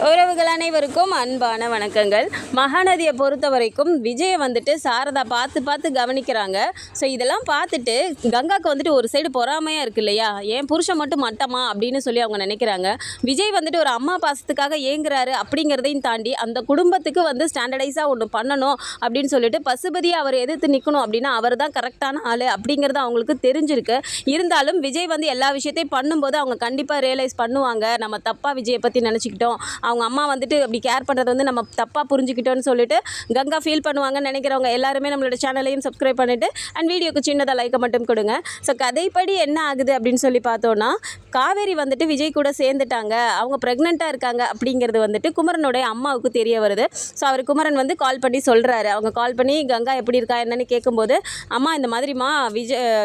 உறவுகள் அனைவருக்கும் அன்பான வணக்கங்கள். மகாநதியை பொறுத்த வரைக்கும் விஜயை வந்துட்டு சாரதா பார்த்து கவனிக்கிறாங்க. ஸோ இதெல்லாம் பார்த்துட்டு கங்காவுக்கு வந்துட்டு ஒரு சைடு பொறாமையாக இருக்குது இல்லையா, ஏன் புருஷன் மட்டும் மட்டமா அப்படின்னு சொல்லி அவங்க நினைக்கிறாங்க. விஜய் வந்துட்டு ஒரு அம்மா பாசத்துக்காக ஏங்குறாரு அப்படிங்கிறதையும் தாண்டி அந்த குடும்பத்துக்கு வந்து ஸ்டாண்டர்டைஸாக ஒன்று பண்ணணும் அப்படின்னு சொல்லிட்டு பசுபதியை அவர் எதிர்த்து நிற்கணும் அப்படின்னா அவர் தான் கரெக்டான ஆள் அப்படிங்கிறது அவங்களுக்கு தெரிஞ்சிருக்கு. இருந்தாலும் விஜய் வந்து எல்லா விஷயத்தையும் பண்ணும்போது அவங்க கண்டிப்பாக ரியலைஸ் பண்ணுவாங்க, நம்ம தப்பாக விஜயை பற்றி நினச்சிக்கிட்டோம், அவங்க அம்மா வந்துட்டு அப்படி கேர் பண்ணுறது வந்து நம்ம தப்பாக புரிஞ்சுக்கிட்டோன்னு சொல்லிட்டு கங்கா ஃபீல் பண்ணுவாங்கன்னு நினைக்கிறவங்க எல்லாருமே நம்மளோட சேனலையும் சப்ஸ்கிரைப் பண்ணிவிட்டு அண்ட் வீடியோக்கு சின்னதாக லைக்கை மட்டும் கொடுங்க. ஸோ கதைப்படி என்ன ஆகுது அப்படின்னு சொல்லி பார்த்தோன்னா, காவேரி வந்துட்டு விஜய் கூட சேர்ந்துட்டாங்க, அவங்க ப்ரெக்னெண்ட்டாக இருக்காங்க அப்படிங்கிறது வந்துட்டு குமரனுடைய அம்மாவுக்கு தெரிய வருது. ஸோ அவர் குமரன் வந்து கால் பண்ணி சொல்கிறாரு. அவங்க கால் பண்ணி கங்கா எப்படி இருக்கா என்னன்னு கேட்கும்போது, அம்மா இந்த மாதிரிம்மா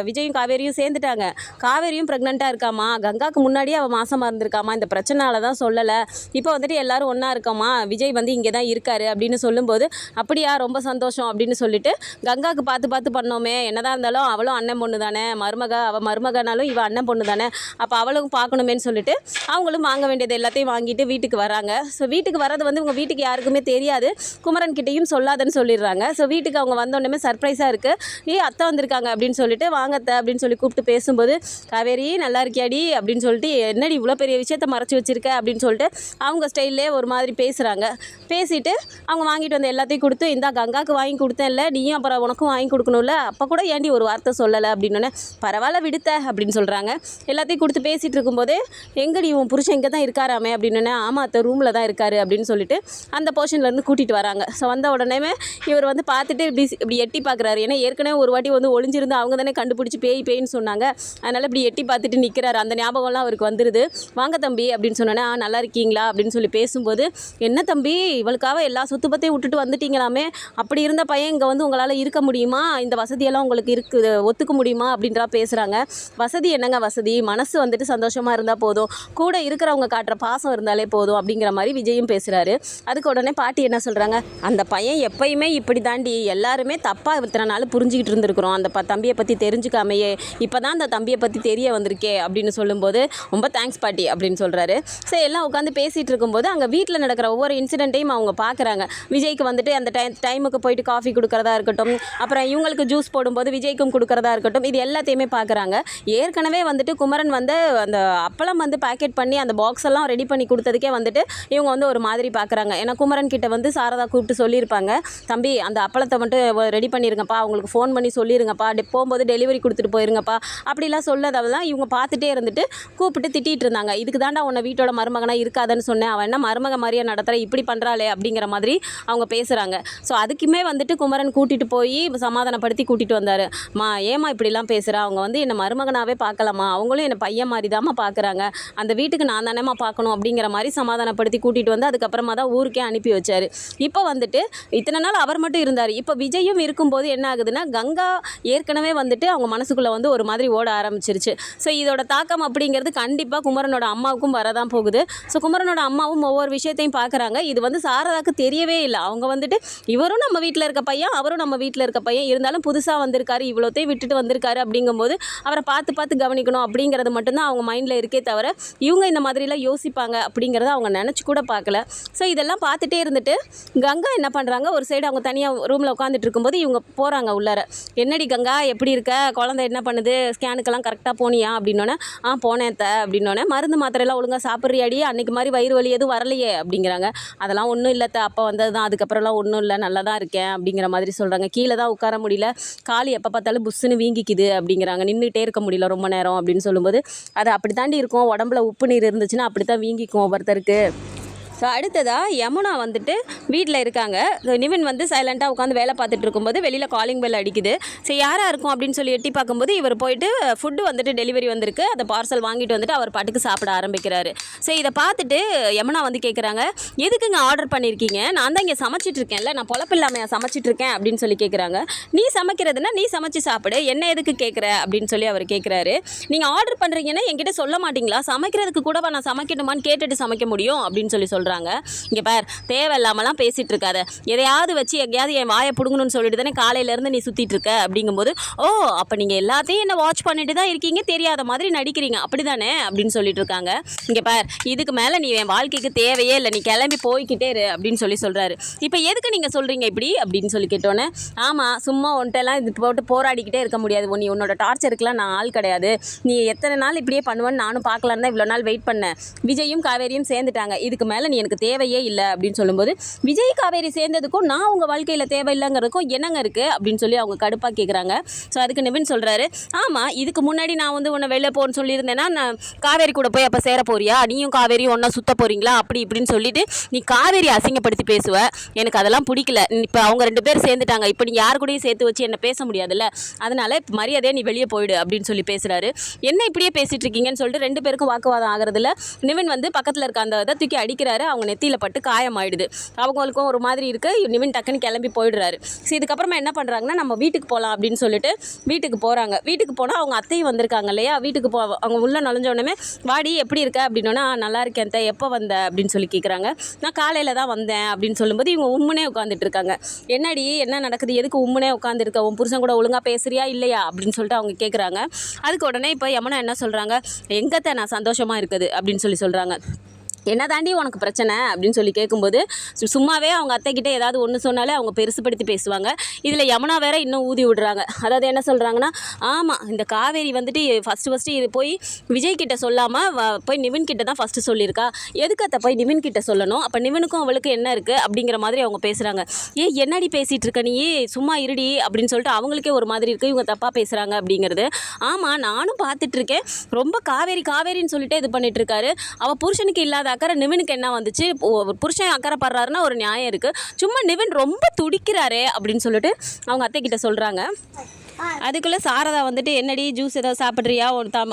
விஜயும் காவேரியும் சேர்ந்துட்டாங்க, காவேரியும் ப்ரெக்னெண்ட்டாக இருக்காம்மா, கங்காவுக்கு முன்னாடியே அவள் மாசமாக இருந்திருக்காமா, இந்த பிரச்சனால தான் சொல்லலை, இப்போ வந்துட்டு எல்லாரும் ஒன்றா இருக்கோமா, விஜய் வந்து இங்கே தான் இருக்காரு அப்படின்னு சொல்லும்போது, அப்படியா ரொம்ப சந்தோஷம் அப்படின்னு சொல்லிட்டு கங்காவுக்கு பார்த்து பண்ணோமே, என்னதான் இருந்தாலும் அவளும் அண்ணன் பொண்ணு தானே, அவள் மருமகனாலும் இவள் அண்ணன் பொண்ணு தானே, அப்போ அவளும் பார்க்கணுமேன்னு சொல்லிட்டு அவங்களும் வாங்க வேண்டியது எல்லாத்தையும் வாங்கிட்டு வீட்டுக்கு வராங்க. ஸோ வீட்டுக்கு வரது வந்து உங்கள் வீட்டுக்கு யாருக்குமே தெரியாது, குமரன் கிட்டேயும் சொல்லாதன்னு சொல்லிடுறாங்க. ஸோ வீட்டுக்கு அவங்க வந்தோடனே சர்ப்ரைஸாக இருக்குது, அத்தை வந்திருக்காங்க அப்படின்னு சொல்லிட்டு, வாங்க அத்தை அப்படின்னு சொல்லி கூப்பிட்டு பேசும்போது, காவேரி நல்லா இருக்கியாடி அப்படின்னு சொல்லிட்டு, என்னடி இவ்வளோ பெரிய விஷயத்த மறைச்சி வச்சிருக்க அப்படின்னு சொல்லிட்டு அவங்க ஸ்டைல்லே ஒரு மாதிரி பேசுகிறாங்க. பேசிட்டு அவங்க வாங்கிட்டு வந்த எல்லாத்தையும் கொடுத்து, இந்த கங்காவுக்கு வாங்கி கொடுத்தேன்ல, நீயும் அப்புறம் உனக்கும் வாங்கி கொடுக்கணும்ல, அப்போ கூட ஏண்டி ஒரு வார்த்தை சொல்லலை அப்படின்னோடனே, பரவாயில்ல விடுத்த அப்படின்னு சொல்கிறாங்க. எல்லாத்தையும் கொடுத்து பேசிகிட்டு இருக்கும்போதே, எங்கடி உன் புருஷன் இங்கே தான் இருக்காராமே அப்படின்னோடனே, ஆமாம் அத்தை ரூமில் தான் இருக்காரு அப்படின்னு சொல்லிட்டு அந்த போர்ஷன்லேருந்து கூட்டிகிட்டு வராங்க. ஸோ வந்த உடனே இவர் வந்து பார்த்துட்டு இப்படி எட்டி பார்க்குறாரு. ஏன்னா ஏற்கனவே ஒரு வாட்டி வந்து ஒளிஞ்சிருந்து அவங்க தானே கண்டுபிடிச்சி பேய்ன்னு சொன்னாங்க, அதனால் இப்படி எட்டி பார்த்துட்டு நிற்கிறாரு. அந்த ஞாபகம்லாம் அவருக்கு வந்துடுது. வாங்க தம்பி அப்படின்னு சொன்னோன்னே, நல்லா இருக்கீங்களா அப்படின்னு சொல்லி பேசும்போது, என்ன தம்பி இவளுக்காக எல்லா சொத்து பத்தையும் விட்டுட்டு வந்துட்டீங்களாமே, அப்படி இருந்த பையன் இங்கே வந்து உங்களால் இருக்க முடியுமா, இந்த வசதியெல்லாம் உங்களுக்கு இருக்குது ஒத்துக்க முடியுமா அப்படின்றா பேசுகிறாங்க. வசதி என்னங்க வசதி, மனசு வந்துட்டு சந்தோஷமாக இருந்தால் போதும், கூட இருக்கிறவங்க காட்டுற பாசம் இருந்தாலே போதும் அப்படிங்கிற மாதிரி விஜயும் பேசுகிறாரு. அதுக்கு உடனே பாட்டி என்ன சொல்கிறாங்க, அந்த பையன் எப்பயுமே இப்படி தாண்டி, எல்லாருமே தப்பாக இத்தனை நாள் புரிஞ்சுக்கிட்டு இருந்திருக்கிறோம், அந்த தம்பியை பற்றி தெரிஞ்சுக்காமையே இப்போ தான் அந்த தம்பியை பற்றி தெரிய வந்திருக்கே அப்படின்னு சொல்லும்போது, ரொம்ப தேங்க்ஸ் பாட்டி அப்படின்னு சொல்கிறாரு. சரி எல்லாம் உட்காந்து பேசிகிட்டு இருக்கும்போது அங்கே வீட்டில் நடக்கிற ஒவ்வொரு இன்சிடெண்ட்டையும் அவங்க பார்க்குறாங்க. விஜய்க்கு வந்துட்டு அந்த டைமுக்கு போயிட்டு காஃபி கொடுக்குறதா இருக்கட்டும், அப்புறம் இவங்களுக்கு ஜூஸ் போடும்போது விஜய்க்கும் கொடுக்குறதா இருக்கட்டும், இது எல்லாத்தையுமே பார்க்குறாங்க. ஏற்கனவே வந்துட்டு குமரன் வந்து அந்த அப்பளம் வந்து பேக்கெட் பண்ணி அந்த பாக்ஸ் எல்லாம் ரெடி பண்ணி கொடுத்ததுக்கே வந்துட்டு இவங்க வந்து ஒரு மாதிரி பார்க்குறாங்க. ஏன்னா குமரன் கிட்ட வந்து சாரதா கூப்பிட்டு சொல்லியிருப்பாங்க, தம்பி அந்த அப்பளத்தை மட்டும் ரெடி பண்ணிடுங்கப்பா, அவங்களுக்கு ஃபோன் பண்ணி சொல்லிடுங்கப்பா, போகும்போது டெலிவரி கொடுத்துட்டு போயிருங்கப்பா அப்படிலாம் சொல்லதெல்லாம் இவங்க பார்த்துட்டே இருந்துட்டு கூப்பிட்டு திட்டிகிட்டு இருந்தாங்க. இதுக்கு தாண்டா உன்னை வீட்டோட மருமகனாக இருக்காதுன்னு சொன்னேன், அவன் என்ன மருமக மாதிரியே நடத்துகிற, இப்படி பண்ணுறாளே அப்படிங்கிற மாதிரி அவங்க பேசுகிறாங்க. ஸோ அதுக்குமே வந்துட்டு குமரன் கூட்டிகிட்டு போய் சமாதானப்படுத்தி கூட்டிகிட்டு வந்தார். ஏமா இப்படிலாம் பேசுகிறா, அவங்க வந்து என்னை மருமகனாகவே பார்க்கலாமா, அவங்களும் என்னை பையன் மாதிரி தாம்மா பார்க்குறாங்க, அந்த வீட்டுக்கு நான் தானேம்மா பார்க்கணும் அப்படிங்கிற மாதிரி சமாதானப்படுத்தி கூட்டிகிட்டு வந்து அதுக்கப்புறமா தான் ஊருக்கே அனுப்பி வச்சார். இப்போ வந்துட்டு இத்தனை நாள் அவர் மட்டும் இருந்தார், இப்போ விஜயும் இருக்கும்போது என்ன ஆகுதுன்னா, கங்கா ஏற்கனவே வந்துட்டு அவங்க மனசுக்குள்ளே வந்து ஒரு மாதிரி ஓட ஆரம்பிச்சிருச்சு. ஸோ இதோட தாக்கம் அப்படிங்கிறது கண்டிப்பாக குமரனோட அம்மாவுக்கும் வரதான் போகுது. ஸோ குமரனோட அம்மாவும் ஒவ்வொரு விஷயத்தையும் பார்க்குறாங்க. இது வந்து சாரதாக்கு தெரியவே இல்லை. அவங்க வந்துட்டு இவரும் நம்ம வீட்டில் இருக்க பையன், அவரும் நம்ம வீட்டில் இருக்க பையன், இருந்தாலும் புதுசாக வந்திருக்காரு, இவ்வளோத்தையும் விட்டுட்டு வந்திருக்காரு அப்படிங்கும்போது அவரை பார்த்து கவனிக்கணும் அப்படிங்கிறது மட்டும்தான் அவங்க மைண்டில் இருக்கே தவிர, இவங்க இந்த மாதிரிலாம் யோசிப்பாங்க அப்படிங்கிறத அவங்க நினச்சி கூட பார்க்கல. ஸோ இதெல்லாம் பார்த்துட்டே இருந்துட்டு கங்கா என்ன பண்ணுறாங்க, ஒரு சைடு அவங்க தனியாக ரூமில் உட்காந்துட்டு இருக்கும்போது இவங்க போகிறாங்க உள்ளார. என்னடி கங்கா எப்படி இருக்க, குழந்தை என்ன பண்ணுது, ஸ்கேனுக்கெல்லாம் கரெக்டாக போனியா அப்படின்னோடனே, போனேன் த அப்படின்னோடனே, மருந்து மாத்திரையெல்லாம் ஒழுங்காக சாப்பிட்றியாடி, அன்றைக்கு மாதிரி வயிறு வலி எதுவும் வரலையே அப்படிங்கிறாங்க. அதெல்லாம் ஒன்றும் இல்லை அப்போ வந்தது தான், அதுக்கப்புறம்லாம் ஒன்றும் இல்லை, நல்லா தான் இருக்கேன் அப்படிங்கிற மாதிரி சொல்கிறாங்க. கீழே தான் உட்கார முடியல, கால் எப்போ பார்த்தாலும் புஷ்ஷுன்னு வீங்கிக்குது அப்படிங்கிறாங்க, நின்றுட்டே இருக்க முடியல ரொம்ப நேரம் அப்படின்னு சொல்லும்போது, அது அப்படி தாண்டி இருக்கும், உடம்புல உப்பு நீர் இருந்துச்சுன்னா அப்படி தான் வீங்கிக்கும் ஒவ்வொருத்தருக்கு. ஸோ அடுத்ததாக யமுனா வந்துட்டு வீட்டில் இருக்காங்க. நிவின் வந்து சைலண்ட்டாக உட்காந்து வேலை பார்த்துட்டு இருக்கும்போது வெளியில் காலிங் பெல் அடிக்குது. ஸோ யாராக இருக்கும் அப்படின்னு சொல்லி எட்டி பார்க்கும்போது இவர் போயிட்டு ஃபுட்டு வந்துட்டு டெலிவரி வந்திருக்கு, அந்த பார்சல் வாங்கிட்டு வந்துட்டு அவர் பாட்டுக்கு சாப்பிட ஆரம்பிக்கிறாரு. ஸோ இதை பார்த்துட்டு யமுனா வந்து கேட்குறாங்க, எதுக்குங்க ஆர்டர் பண்ணியிருக்கீங்க, நான் தான் இங்கே சமைச்சிட்டு இருக்கேன்ல, நான் பொழப்பு இல்லாமல் சமைச்சிட்டு இருக்கேன் அப்படின்னு சொல்லி கேட்குறாங்க. நீ சமைக்கிறதுனா நீ சமைச்சு சாப்பிடு, என்ன எதுக்கு கேட்குற அப்படின்னு சொல்லி அவர் கேட்குறாரு. நீங்கள் ஆர்டர் பண்ணுறீங்கன்னா என்கிட்ட சொல்ல மாட்டிங்களா, சமைக்கிறதுக்கு கூடவா நான் சமைக்கணுமான்னு கேட்டுட்டு சமைக்க முடியும் அப்படின்னு சொல்லி சொல்கிறாங்க. சொல்கிறாங்க. இங்கே பார், தேவையில்லாமலாம் பேசிகிட்டு இருக்காத, எதையாவது வச்சு எங்கேயாவது என் வாயை பிடுங்கணும்னு சொல்லிட்டு தானே காலையிலேருந்து நீ சுற்றிட்டு இருக்க அப்படிங்கும்போது, ஓ அப்போ நீங்கள் எல்லாத்தையும் என்ன வாட்ச் பண்ணிட்டு தான் இருக்கீங்க, தெரியாத மாதிரி நடிக்கிறீங்க அப்படி தானே அப்படின்னு சொல்லிட்டு இருக்காங்க. இங்கே பார், இதுக்கு மேலே நீ என் வாழ்க்கைக்கு தேவையே இல்லை, நீ கிளம்பி போய்கிட்டே இரு அப்படின்னு சொல்கிறாரு. இப்போ எதுக்கு நீங்கள் சொல்கிறீங்க இப்படி அப்படின்னு சொல்லி கேட்டோன்னே, ஆமாம் சும்மா ஒன்ட்டெல்லாம் இது போட்டு போராடிக்கிட்டே இருக்க முடியாது, நீ உன்னோட டார்ச்சருக்குலாம் நான் ஆள் கிடையாது, நீ எத்தனை நாள் இப்படியே பண்ணுவேன்னு நானும் பார்க்கலான்னு தான் இவ்வளோ நாள் வெயிட் பண்ணேன், விஜயும் காவேரியும் சேர்ந்துட்டாங்க, இதுக்கு மேலே நீ எனக்கு தேவையே இல்லை அப்படின்னு சொல்லும்போது, விஜய் காவேரி சேர்ந்ததுக்கும் நான் உங்கள் வாழ்க்கையில் தேவையில்லைங்கிறதுக்கும் என்னங்க இருக்குது அப்படின்னு சொல்லி அவங்க கடுப்பாக கேட்குறாங்க. ஸோ அதுக்கு நிவின் சொல்கிறாரு, ஆமாம் இதுக்கு முன்னாடி நான் வந்து உன்னை வெளில போகணும்னு சொல்லியிருந்தேன்னா நான் காவேரி கூட போய் அப்போ சேர போறியா, நீயும் காவேரியும் ஒன்றா சுத்த போகிறீங்களா அப்படி இப்படின்னு சொல்லிட்டு நீ காவேரி அசிங்கப்படுத்தி பேசுவ, எனக்கு அதெல்லாம் பிடிக்கல, இப்போ அவங்க 2 பேர் சேர்ந்துட்டாங்க, இப்போ நீ யார் கூடயும் சேர்த்து வச்சு என்ன பேச முடியாதுல்ல, அதனால மரியாதையாக நீ வெளியே போயிடு அப்படின்னு சொல்லி பேசுகிறாரு. என்ன இப்படியே பேசிகிட்டு இருக்கீங்கன்னு சொல்லிட்டு 2 பேருக்கும் வாக்குவாதம் ஆகிறதுல நிவின் வந்து பக்கத்தில் இருக்க அந்த இதை தூக்கி அடிக்கிறாரு. அவங்க நெத்தியில் பட்டு காயமாயிடுது. அவங்களுக்கும் ஒரு மாதிரி இருக்குது. நிவின் டக்குன்னு கிளம்பி போயிடுறாரு. ஸோ இதுக்கப்புறமா என்ன பண்ணுறாங்கன்னா, நம்ம வீட்டுக்கு போகலாம் அப்படின்னு சொல்லிட்டு வீட்டுக்கு போகிறாங்க. வீட்டுக்கு போனால் அவங்க அத்தையும் வந்திருக்காங்க இல்லையா, வீட்டுக்கு அவங்க உள்ளே நுழைஞ்ச உடனே வாடி எப்படி இருக்க அப்படின்னோன்னா, நல்லா இருக்கேன் த, எப்போ வந்த அப்படின்னு சொல்லி கேட்குறாங்க. நான் காலையில் தான் வந்தேன் அப்படின்னு சொல்லும்போது இவங்க உம்முனே உட்காந்துட்டு இருக்காங்க. என்னடி என்ன நடக்குது, எதுக்கு உம்முனே உட்காந்துருக்க, உன் புருஷன் கூட ஒழுங்காக பேசுறியா இல்லையா அப்படின்னு சொல்லிட்டு அவங்க கேட்குறாங்க. அதுக்கு உடனே இப்போ யமுனா என்ன சொல்கிறாங்க, எங்கத்த நான் சந்தோஷமாக இருக்குது அப்படின்னு சொல்கிறாங்க. என்ன தாண்டி உனக்கு பிரச்சனை அப்படின்னு சொல்லி கேட்கும்போது, சும்மாவே அவங்க அத்தைக்கிட்ட ஏதாவது ஒன்று சொன்னாலே அவங்க பெருசுப்படுத்தி பேசுவாங்க. இதில் யமுனா வேற இன்னும் ஊதி விடுறாங்க. அதாவது என்ன சொல்கிறாங்கன்னா, ஆமாம் இந்த காவேரி வந்துட்டு ஃபஸ்ட்டு இது போய் விஜய் கிட்ட சொல்லாமல் போய் நிவின் கிட்ட தான் ஃபஸ்ட்டு சொல்லியிருக்கா, எதுக்கு அத்தை போய் நிவின் கிட்ட சொல்லணும், அப்போ நிவினுக்கும் அவளுக்கு என்ன இருக்குது அப்படிங்கிற மாதிரி அவங்க பேசுகிறாங்க. என்னடி பேசிகிட்டு இருக்க நீ, சும்மா இருடி அப்படின்னு சொல்லிட்டு அவங்களுக்கே ஒரு மாதிரி இருக்குது, இவங்க தப்பாக பேசுகிறாங்க அப்படிங்கிறது. ஆமாம் நானும் பார்த்துட்ருக்கேன், ரொம்ப காவேரின்னு சொல்லிட்டு இது பண்ணிட்டு இருக்காரு, அவள் புருஷனுக்கு இல்லாத அக்கறை நிவினுக்கு என்ன வந்துச்சு, புருஷன் அக்கறை படுறாருன்னா ஒரு நியாயம் இருக்குது, சும்மா நிவின் ரொம்ப துடிக்கிறாரே அப்படின்னு சொல்லிட்டு அவங்க அத்தை கிட்ட சொல்கிறாங்க. அதுக்குள்ளே சாரதா வந்துட்டு, என்னடி ஜூஸ் ஏதாவது சாப்பிட்றியா,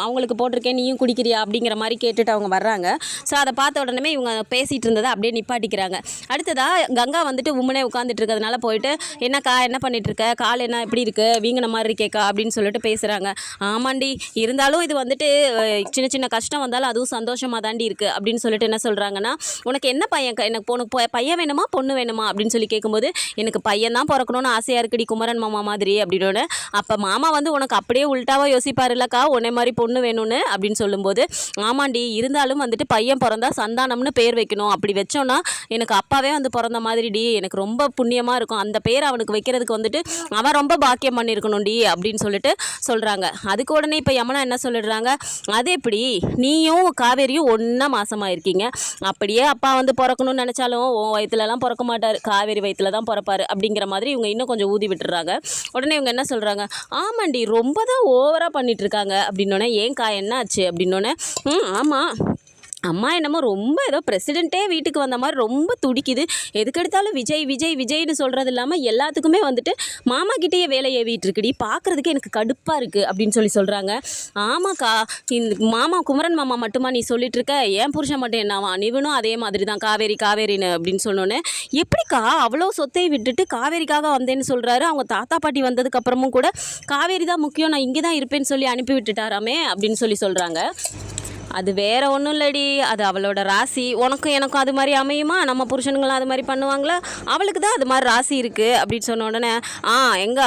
அவங்களுக்கு போட்டிருக்கேன் நீயும் குடிக்கிறியா அப்படிங்கிற மாதிரி கேட்டுட்டு அவங்க வர்றாங்க. ஸோ அதை பார்த்த உடனே இவங்க பேசிகிட்டு இருந்ததை அப்படியே நிப்பாட்டிக்கிறாங்க. அடுத்ததாக கங்கா வந்துட்டு உம்முனே உட்காந்துட்டு இருக்கிறதுனால போயிட்டு, என்னக்கா என்ன பண்ணிட்டு இருக்க, கால் என்ன எப்படி இருக்குது, வீங்கின மாதிரி இருக்கேக்கா அப்படின்னு சொல்லிட்டு பேசுகிறாங்க. ஆமாண்டி, இருந்தாலும் இது வந்துட்டு சின்ன சின்ன கஷ்டம் வந்தாலும் அதுவும் சந்தோஷமாக தாண்டி இருக்குது அப்படின்னு சொல்லிட்டு என்ன சொல்கிறாங்கன்னா, உனக்கு என்ன பையன், எனக்கு பையன் வேணுமா பொண்ணு வேணுமா அப்படின்னு சொல்லி கேட்கும்போது, எனக்கு பையன் தான் பிறக்கணும்னு ஆசையாக இருக்குடி குமரன் மாமா மாதிரி அப்படின்னு. அப்போ மாமா வந்து உனக்கு அப்படியே உள்டாவாக யோசிப்பார் இல்லைக்கா, உன்னை மாதிரி பொண்ணு வேணும்னு அப்படின்னு சொல்லும்போது, ஆமாண்டி இருந்தாலும் வந்துட்டு பையன் பிறந்தா சந்தானம்னு பேர் வைக்கணும், அப்படி வச்சோன்னா எனக்கு அப்பாவே வந்து பிறந்த மாதிரிடி, எனக்கு ரொம்ப புண்ணியமாக இருக்கும், அந்த பேர் அவனுக்கு வைக்கிறதுக்கு வந்துட்டு அவன் ரொம்ப பாக்கியம் பண்ணியிருக்கணும்டி அப்படின்னு சொல்லிட்டு சொல்கிறாங்க. அதுக்கு உடனே இப்போ யமுனா என்ன சொல்லிடுறாங்க, அது எப்படி நீயும் காவேரியும் ஒன்றா மாசமாக இருக்கீங்க, அப்படியே அப்பா வந்து பிறக்கணும்னு நினச்சாலும் உன் வயிற்றுலலாம் பிறக்க மாட்டார், காவேரி வயிற்றுல தான் பிறப்பார் அப்படிங்கிற மாதிரி இவங்க இன்னும் கொஞ்சம் ஊதி விட்டுறாங்க. உடனே இவங்க என்ன சொல்கிறாங்க, ஆமாண்டி ரொம்ப தான் ஓவராக பண்ணிகிட்ருக்காங்க அப்படின்னோடனே, ஏன்க்கா என்ன ஆச்சு அப்படின்னோடனே, ஆமாம் அம்மா என்னமோ ரொம்ப ஏதோ பிரசிடெண்ட்டே வீட்டுக்கு வந்த மாதிரி ரொம்ப துடிக்குது, எதுக்கெடுத்தாலும் விஜய்னு சொல்கிறது இல்லாமல் எல்லாத்துக்குமே வந்துட்டு மாமா கிட்டேயே வேலை ஏவிட்டு இருக்குடி, பார்க்குறதுக்கு எனக்கு கடுப்பாக இருக்குது அப்படின்னு சொல்கிறாங்க. ஆமாக்கா, இந்த மாமா குமரன் மாமா மட்டுமா நீ சொல்லிட்டு இருக்க, ஏன் புருஷன் மட்டும் என்னவா, நிவினும் அதே மாதிரி தான் காவேரின்னு அப்படின்னு சொன்னோன்னே, எப்படிக்கா அவ்வளோ சொத்தை விட்டுட்டு காவேரிக்காக வந்தேன்னு சொல்கிறாரு, அவங்க தாத்தா பாட்டி வந்ததுக்கப்புறமும் கூட காவேரி தான் முக்கியம், நான் இங்கே தான் இருப்பேன்னு சொல்லி அனுப்பி விட்டுட்டாராமே அப்படின்னு சொல்கிறாங்க. அது வேற ஒன்றும் இல்லடி, அது அவளோட ராசி, உனக்கும் எனக்கும் அது மாதிரி அமையுமா, நம்ம புருஷனுங்களும் அது மாதிரி பண்ணுவாங்களா, அவளுக்கு தான் அது மாதிரி ராசி இருக்குது அப்படின்னு சொன்ன உடனே, எங்கே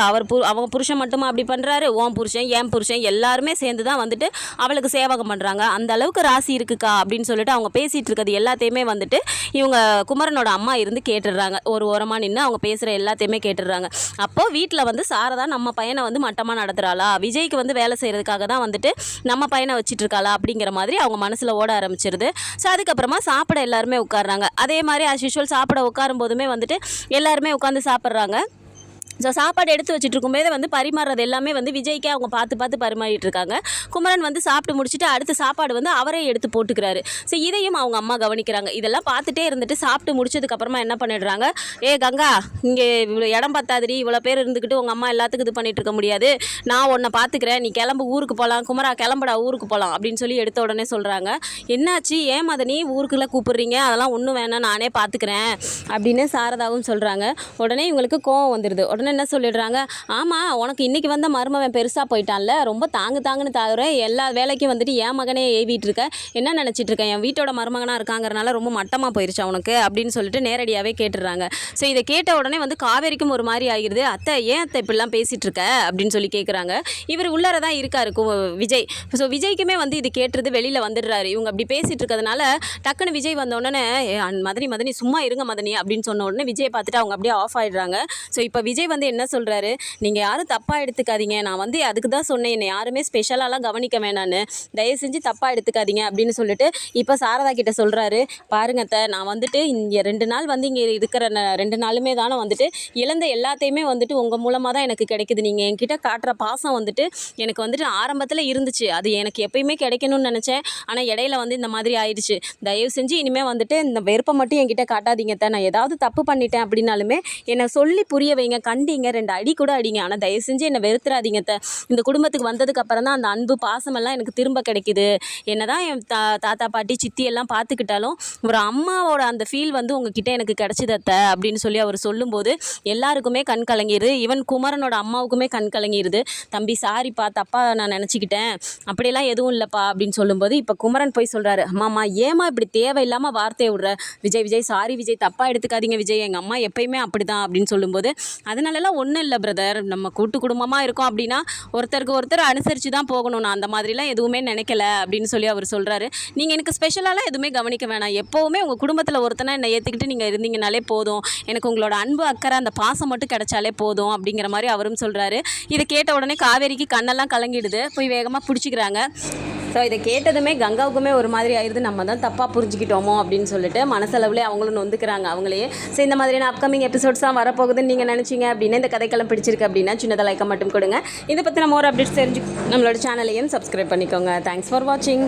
அவங்க புருஷன் மட்டுமா அப்படி பண்ணுறாரு, உன் புருஷன் என் புருஷன் எல்லாருமே சேர்ந்து தான் வந்துட்டு அவளுக்கு சேவகம் பண்ணுறாங்க, அந்த அளவுக்கு ராசி இருக்குக்கா அப்படின்னு சொல்லிட்டு அவங்க பேசிகிட்டு இருக்கிறது எல்லாத்தையுமே வந்துட்டு இவங்க குமரனோட அம்மா இருந்து கேட்டுடுறாங்க. ஒரு ஓரமாக நின்று அவங்க பேசுகிற எல்லாத்தையுமே கேட்டுடுறாங்க. அப்போது வீட்டில் வந்து சாரதா நம்ம பையனை வந்து மட்டமாக நடத்துகிறாளா, விஜய்க்கு வந்து வேலை செய்கிறதுக்காக தான் வந்துட்டு நம்ம பையனை வச்சுட்டு இருக்காளா அப்படிங்கிற மாதிரி அவங்க மனசில் ஓட ஆரம்பிச்சிருது. ஸோ அதுக்கப்புறமா சாப்பிட எல்லாருமே உட்காடுறாங்க. அதே மாதிரி ஆஸ் யூஷுவல் சாப்பிட உட்காரும் போதுமே வந்துட்டு எல்லாருமே உட்காந்து சாப்பிட்றாங்க. ஸோ சாப்பாடு எடுத்து வச்சுட்டு இருக்கும்போதே வந்து பரிமாறுறது எல்லாமே வந்து விஜய்க்கே அவங்க பார்த்து பரிமாறிட்டு இருக்காங்க. குமரன் வந்து சாப்பிட்டு முடிச்சுட்டு அடுத்த சாப்பாடு வந்து அவரே எடுத்து போட்டுக்கிறாரு. ஸோ இதையும் அவங்க அம்மா கவனிக்கிறாங்க. இதெல்லாம் பார்த்துட்டே இருந்துட்டு சாப்பிட்டு முடிச்சதுக்கப்புறமா என்ன பண்ணிடுறாங்க, கங்கா இங்கே இவ்வளோ இடம் பத்தாதுடி, இவ்வளோ பேர் இருந்துக்கிட்டு உங்கள் அம்மா எல்லாத்துக்கும் இது பண்ணிட்டு இருக்க முடியாது, நான் உன்னை பார்த்துக்கிறேன், நீ கிளம்பு ஊருக்கு போகலாம், குமரா கிளம்புடா ஊருக்கு போகலாம் அப்படின்னு சொல்லி எடுத்த உடனே சொல்கிறாங்க. என்னாச்சு, ஏன் மதனி ஊருக்குள்ளே கூப்பிட்றீங்க, அதெல்லாம் ஒன்றும் வேணாம் நானே பார்த்துக்கிறேன் அப்படின்னு சாரதாவும் சொல்கிறாங்க. உடனே இவங்களுக்கு கோவம் வந்துடுது. உடனே உடனே என்ன சொல்லிடுறாங்க, ஆமாம் உனக்கு இன்றைக்கி வந்த மருமவன் பெருசாக போயிட்டான்ல, ரொம்ப தாங்குன்னு தாகுற, எல்லா வேலைக்கும் வந்துட்டு என் மகனே ஏவிட்டு இருக்க, என்ன நினச்சிட்டு இருக்கேன், என் வீட்டோட மருமகனாக இருக்காங்கிறனால ரொம்ப மட்டமாக போயிருச்சா உனக்கு அப்படின்னு சொல்லிட்டு நேரடியாகவே கேட்டுடுறாங்க. ஸோ இதை கேட்ட உடனே வந்து காவேரிக்கும் ஒரு மாதிரி ஆகிடுது. அத்தை ஏன் அத்தை இப்படிலாம் பேசிகிட்டு இருக்க அப்படின்னு சொல்லி கேட்குறாங்க. இவர் உள்ளார தான் இருக்காரு விஜய். ஸோ விஜய்க்குமே வந்து இது கேட்டுறது வெளியில் வந்துடுறாரு. இவங்க அப்படி பேசிகிட்டு இருக்கிறதுனால டக்குன்னு விஜய் வந்த உடனே மதனி சும்மா இருங்க மதனி அப்படின்னு சொன்ன உடனே விஜயை பார்த்துட்டு அவங்க அப்படியே ஆஃப் ஆகிடுறாங்க. ஸோ இப்போ விஜய் வந்து என்ன சொல்கிறாரு, நீங்கள் யாரும் தப்பாக எடுத்துக்காதீங்க, நான் வந்து அதுக்கு தான் சொன்னேன், என்னை யாருமே ஸ்பெஷலாலாம் கவனிக்க வேணான்னு, தயவு செஞ்சு தப்பாக எடுத்துக்காதீங்க அப்படின்னு சொல்லிட்டு இப்போ சாரதா கிட்ட சொல்கிறாரு. பாருங்க அத்தை, நான் வந்துட்டு இங்கே 2 நாள் வந்து இங்கே இருக்கிற 2 நாளுமே தானே வந்துட்டு இழந்த எல்லாத்தையுமே வந்துட்டு உங்கள் மூலமாக தான் எனக்கு கிடைக்குது. நீங்கள் என்கிட்ட காட்டுற பாசம் வந்துட்டு எனக்கு வந்துட்டு ஆரம்பத்தில் இருந்துச்சு, அது எனக்கு எப்பயுமே கிடைக்கணும்னு நினச்சேன், ஆனால் இடையில வந்து இந்த மாதிரி ஆயிடுச்சு. தயவு செஞ்சு இனிமேல் வந்துட்டு இந்த வெறுப்பை மட்டும் என்கிட்ட காட்டாதீங்க அத்தை, நான் ஏதாவது தப்பு பண்ணிட்டேன் அப்படின்னாலுமே என்னை சொல்லி புரிய வைங்க, கண்டிங்க, 2 அடி கூட அடிங்க, ஆனால் தயவு செஞ்சு என்னை வெறுத்துறாதீங்க அத்தை. இந்த குடும்பத்துக்கு வந்ததுக்கு அப்புறம் தான் அந்த அன்பு பாசமெல்லாம் எனக்கு திரும்ப கிடைக்குது. என்னதான் என் தாத்தா பாட்டி சித்தி எல்லாம் பார்த்துக்கிட்டாலும் ஒரு அம்மாவோட அந்த ஃபீல் வந்து உங்ககிட்ட எனக்கு கிடைச்சிது அத்தை அப்படின்னு சொல்லி அவர் சொல்லும்போது எல்லாருக்குமே கண் கலங்கிடுது. ஈவன் குமரனோட அம்மாவுக்குமே கண் கலங்கிடுது. தம்பி சாரிப்பா, தப்பா நான் நினச்சிக்கிட்டேன், அப்படியெல்லாம் எதுவும் இல்லைப்பா அப்படின்னு சொல்லும்போது இப்போ குமரன் போய் சொல்கிறாரு, அம்மாம்மா ஏமா இப்படி தேவையில்லாமல் வார்த்தையை விடுற, விஜய் சாரி விஜய், தப்பாக எடுத்துக்காதீங்க விஜய், எங்கள் அம்மா எப்பயுமே அப்படி தான் அப்படின்னு சொல்லும்போது, அதனாலலாம் ஒன்றும் இல்லை பிரதர், நம்ம கூட்டு குடும்பமாக இருக்கோம் அப்படின்னா ஒருத்தருக்கு ஒருத்தர் அனுசரித்து தான் போகணும், நான் அந்த மாதிரிலாம் எதுவுமே நினைக்கல அப்படின்னு சொல்லி அவர் சொல்கிறாரு. நீங்கள் எனக்கு ஸ்பெஷலாலாம் எதுவுமே கவனிக்க வேணாம், எப்போவுமே உங்கள் குடும்பத்தில் ஒருத்தனை என்னை ஏற்றுக்கிட்டு நீங்கள் இருந்தீங்கனாலே போதும், எனக்கு உங்களோட அன்பு அக்கறை அந்த பாசம் மட்டும் கிடைச்சாலே போதும் அப்படிங்கிற மாதிரி அவரும் சொல்கிறாரு. இதை கேட்ட உடனே காவேரிக்கு கண்ணெல்லாம் கலங்கிடுது, போய் வேகமாக பிடிச்சிக்கிறாங்க. ஸோ இதை கேட்டதுமே கங்காவுக்குமே ஒரு மாதிரி ஆயிடுது, நம்ம தான் தப்பாக புரிஞ்சுக்கிட்டோமோ அப்படின்னு சொல்லிட்டு மனசளவுலேயே அவங்களும் நொந்துக்கிறாங்க அவங்களே. ஸோ இந்த மாதிரியான அப்கமிங் எபிசோட்ஸ் தான் வரப்போகுதுன்னு நீங்கள் நினச்சிங்க அப்படின்னா, இந்த கதைக்கெல்லாம் பிடிச்சிருக்கு அப்படின்னா சின்னதாக லைக்கை மட்டும் கொடுங்க. இதை பற்றி நம்ம ஒரு அப்டேட்ஸ் தெரிஞ்சு நம்மளோட சேனலையும் சப்ஸ்கிரைப் பண்ணிக்கோங்க. தேங்க்ஸ் ஃபார் வாட்சிங்.